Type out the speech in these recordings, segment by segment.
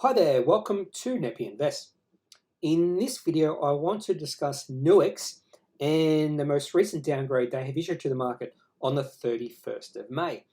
Hi there, welcome to kneppyinvests. In this video, I want to discuss Nuix and the most recent downgrade they have issued to the market on the 31st of May.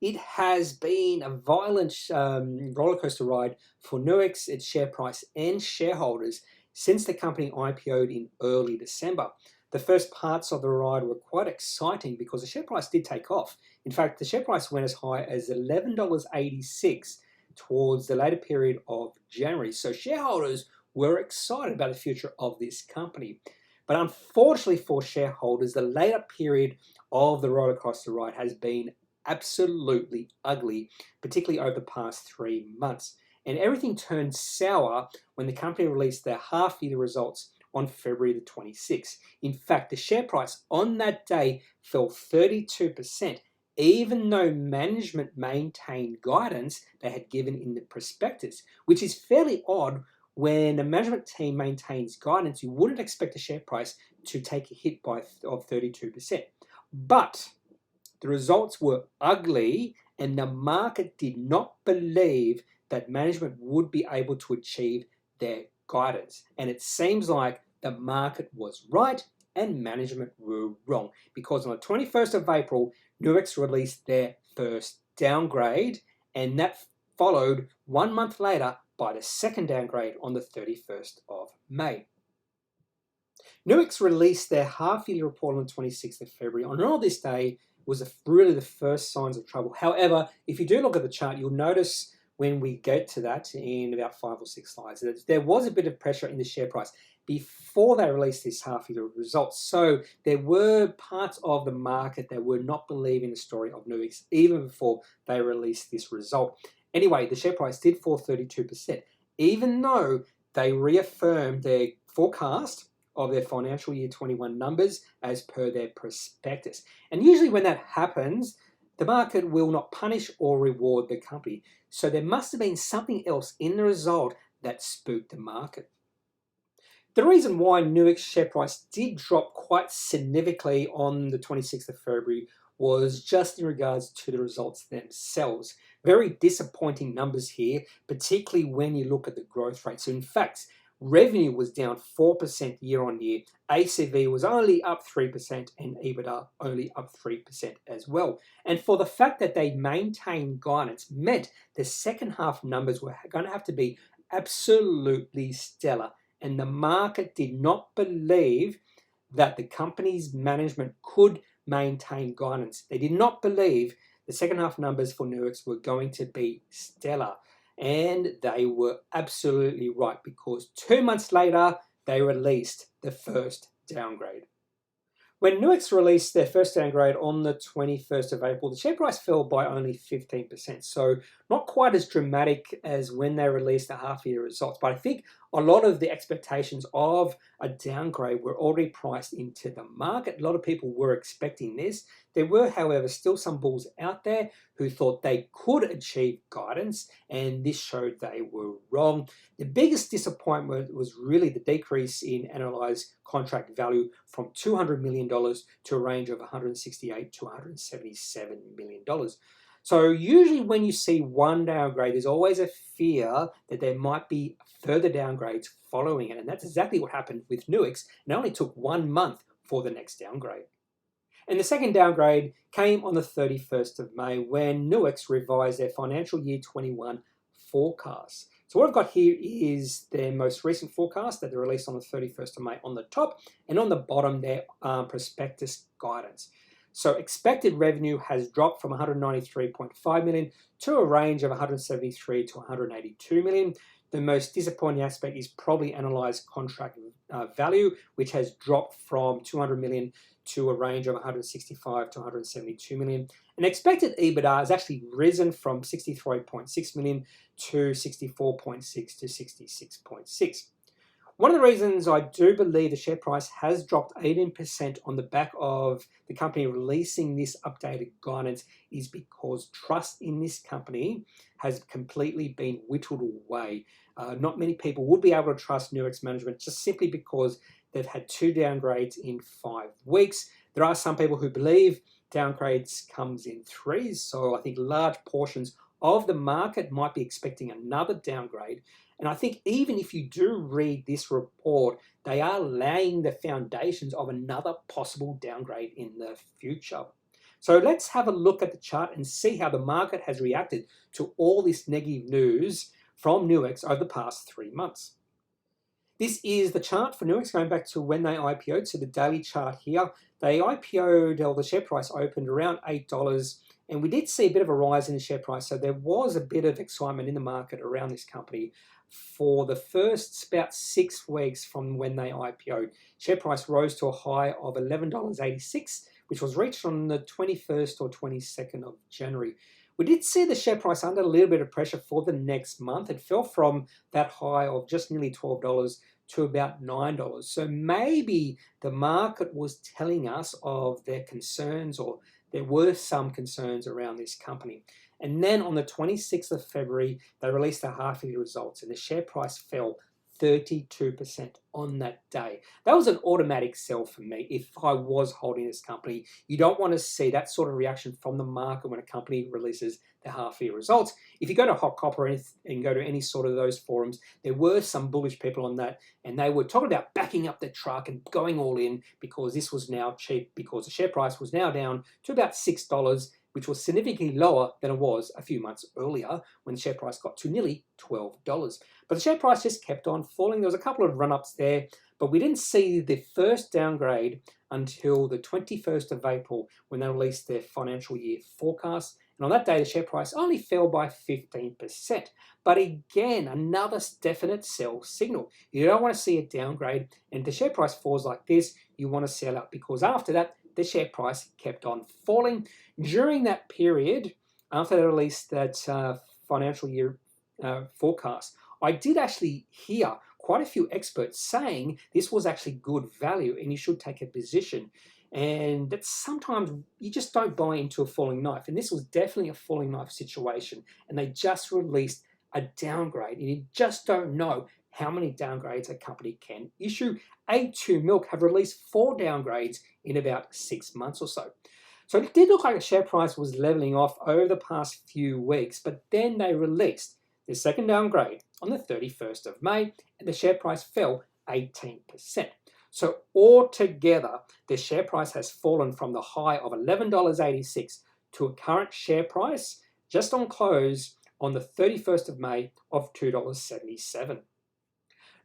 It has been a violent rollercoaster ride for Nuix, its share price, and shareholders since the company IPO'd in early December. The first parts of the ride were quite exciting because the share price did take off. In fact, the share price went as high as $11.86 towards the later period of January. So shareholders were excited about the future of this company. But unfortunately for shareholders, the later period of the roller coaster ride has been absolutely ugly, particularly over the past 3 months. And everything turned sour when the company released their half-year results on February the 26th. In fact, the share price on that day fell 32%, even though management maintained guidance they had given in the prospectus, which is fairly odd. When a management team maintains guidance, you wouldn't expect the share price to take a hit of 32%. But the results were ugly, and the market did not believe that management would be able to achieve their guidance. And it seems like the market was right and management were wrong, because on the 21st of April, Nuix released their first downgrade, and that followed 1 month later by the second downgrade on the 31st of May. Nuix released their half-yearly report on the 26th of February. On all this day was really the first signs of trouble. However, if you do look at the chart, you'll notice when we get to that in about 5 or 6 slides, that there was a bit of pressure in the share price before they released this half-year results. So there were parts of the market that were not believing the story of Nuix even before they released this result. Anyway, the share price did fall 32%, even though they reaffirmed their forecast of their financial year 21 numbers as per their prospectus. And usually when that happens, the market will not punish or reward the company. So there must have been something else in the result that spooked the market. The reason why Nuix share price did drop quite significantly on the 26th of February was just in regards to the results themselves. Very disappointing numbers here, particularly when you look at the growth rate. So in fact, revenue was down 4% year on year, ACV was only up 3%, and EBITDA only up 3% as well. And for the fact that they maintained guidance meant the second half numbers were going to have to be absolutely stellar. And the market did not believe that the company's management could maintain guidance. They did not believe the second half numbers for Nuix were going to be stellar. And they were absolutely right, because 2 months later, they released the first downgrade. When Nuix released their first downgrade on the 21st of April, the share price fell by only 15%. So not quite as dramatic as when they released the half-year results. But I think a lot of the expectations of a downgrade were already priced into the market. A lot of people were expecting this. There were, however, still some bulls out there who thought they could achieve guidance, and this showed they were wrong. The biggest disappointment was really the decrease in analyzed contract value from $200 million to a range of $168 to $177 million. So usually when you see one downgrade, there's always a fear that there might be further downgrades following it. And that's exactly what happened with Nuix. And it only took 1 month for the next downgrade. And the second downgrade came on the 31st of May when Nuix revised their financial year 21 forecast. So what I've got here is their most recent forecast that they released on the 31st of May on the top, and on the bottom their prospectus guidance. So expected revenue has dropped from 193.5 million to a range of 173 to 182 million. The most disappointing aspect is probably analyzed contract value, which has dropped from 200 million to a range of 165 to 172 million. And expected EBITDA has actually risen from 63.6 million to 64.6 to 66.6. One of the reasons I do believe the share price has dropped 18% on the back of the company releasing this updated guidance is because trust in this company has completely been whittled away. Not many people would be able to trust Nuix management just simply because they've had 2 downgrades in 5 weeks. There are some people who believe downgrades comes in 3s, so I think large portions of the market might be expecting another downgrade. And I think even if you do read this report, they are laying the foundations of another possible downgrade in the future. So let's have a look at the chart and see how the market has reacted to all this negative news from Nuix over the past 3 months. This is the chart for Nuix going back to when they IPO'd, so the daily chart here. They IPO'd, or the share price opened around $8, and we did see a bit of a rise in the share price, so there was a bit of excitement in the market around this company for the first about 6 weeks from when they IPO'd. Share price rose to a high of $11.86, which was reached on the 21st or 22nd of January. We did see the share price under a little bit of pressure for the next month. It fell from that high of just nearly $12 to about $9. So maybe the market was telling us of their concerns, or there were some concerns around this company. And then on the 26th of February, they released their half-yearly results, and the share price fell 32% on that day. That was an automatic sell for me if I was holding this company. You don't want to see that sort of reaction from the market when a company releases their half-year results. If you go to Hot Copper and go to any sort of those forums, there were some bullish people on that, and they were talking about backing up their truck and going all in because this was now cheap, because the share price was now down to about $6, which was significantly lower than it was a few months earlier when the share price got to nearly $12. But the share price just kept on falling. There was a couple of run-ups there, but we didn't see the first downgrade until the 21st of April when they released their financial year forecast. And on that day, the share price only fell by 15%. But again, another definite sell signal. You don't want to see a downgrade, and if the share price falls like this, you want to sell out, because after that, the share price kept on falling. During that period, after they released that financial year forecast, I did actually hear quite a few experts saying this was actually good value and you should take a position. And that sometimes you just don't buy into a falling knife. And this was definitely a falling knife situation. And they just released a downgrade, and you just don't know how many downgrades a company can issue. A2 Milk have released 4 downgrades in about 6 months or so. So it did look like the share price was leveling off over the past few weeks, but then they released the second downgrade on the 31st of May, and the share price fell 18%. So altogether, the share price has fallen from the high of $11.86 to a current share price just on close on the 31st of May of $2.77.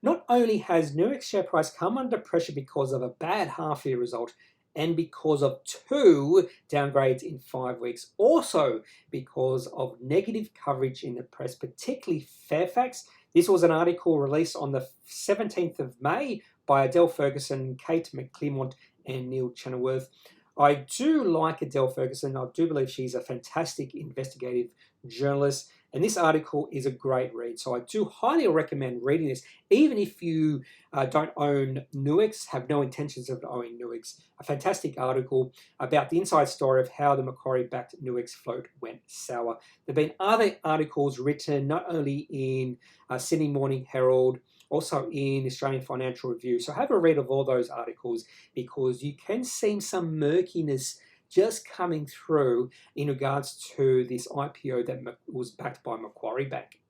Not only has Nuix share price come under pressure because of a bad half-year result and because of 2 downgrades in 5 weeks, also because of negative coverage in the press, particularly Fairfax. This was an article released on the 17th of May by Adele Ferguson, Kate McClymont, and Neil Chenoweth. I do like Adele Ferguson. I do believe she's a fantastic investigative journalist, and this article is a great read. So I do highly recommend reading this, even if you don't own Nuix, have no intentions of owning Nuix. A fantastic article about the inside story of how the Macquarie-backed Nuix float went sour. There have been other articles written not only in Sydney Morning Herald, also in Australian Financial Review. So have a read of all those articles, because you can see some murkiness just coming through in regards to this IPO that was backed by Macquarie Bank.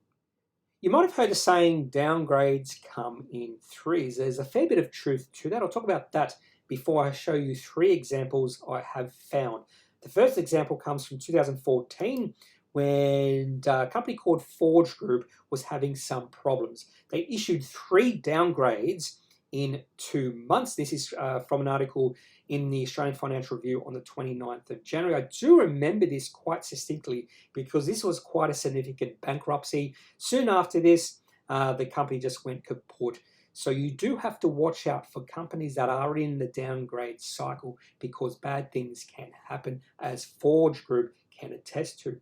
You might have heard the saying, downgrades come in threes. There's a fair bit of truth to that. I'll talk about that before I show you 3 examples I have found. The first example comes from 2014, when a company called Forge Group was having some problems. They issued 3 downgrades in 2 months. This is from an article in the Australian Financial Review on the 29th of January. I do remember this quite distinctly because this was quite a significant bankruptcy. Soon after this, the company just went kaput. So you do have to watch out for companies that are in the downgrade cycle, because bad things can happen, as Forge Group can attest to.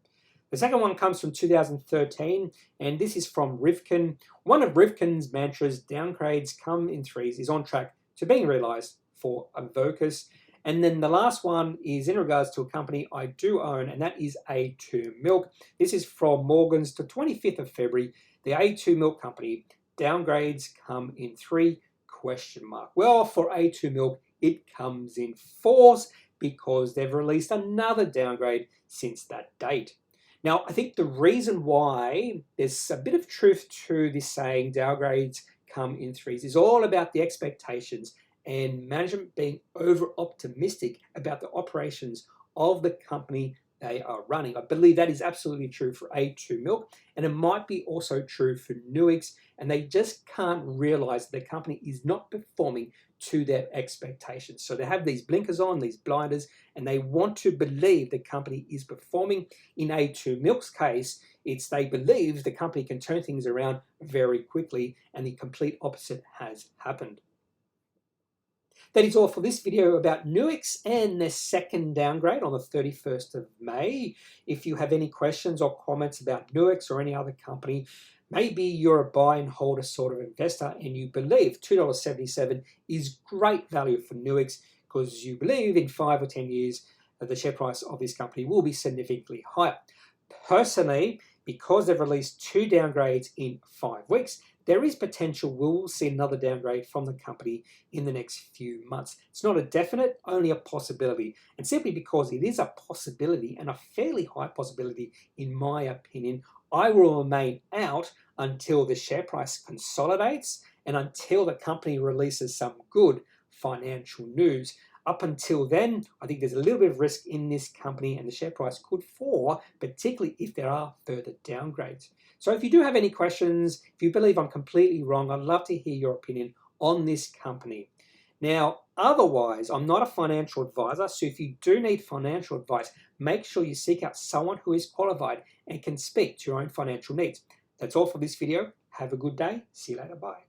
The second one comes from 2013, and this is from Rivkin. One of Rivkin's mantras, downgrades come in threes, is on track to being realized for Avocus. And then the last one is in regards to a company I do own, and that is A2 Milk. This is from Morgan's to 25th of February. The A2 Milk company, downgrades come in 3? Well, for A2 Milk, it comes in 4s, because they've released another downgrade since that date. Now, I think the reason why there's a bit of truth to this saying, downgrades come in threes, is all about the expectations and management being over optimistic about the operations of the company they are running. I believe that is absolutely true for A2 Milk, and it might be also true for Nuix, and they just can't realize that the company is not performing to their expectations. So they have these blinkers on, these blinders, and they want to believe the company is performing. In A2 Milk's case, it's they believe the company can turn things around very quickly, and the complete opposite has happened. That is all for this video about Nuix and their second downgrade on the 31st of May. If you have any questions or comments about Nuix or any other company, maybe you're a buy and hold a sort of investor and you believe $2.77 is great value for Nuix because you believe in 5 or 10 years the share price of this company will be significantly higher. Personally, because they've released 2 downgrades in 5 weeks, there is potential we'll see another downgrade from the company in the next few months. It's not a definite, only a possibility. And simply because it is a possibility, and a fairly high possibility in my opinion, I will remain out until the share price consolidates and until the company releases some good financial news. Up until then, I think there's a little bit of risk in this company and the share price could fall, particularly if there are further downgrades. So if you do have any questions, if you believe I'm completely wrong, I'd love to hear your opinion on this company. Now, otherwise, I'm not a financial advisor, so if you do need financial advice, make sure you seek out someone who is qualified and can speak to your own financial needs. That's all for this video. Have a good day. See you later. Bye.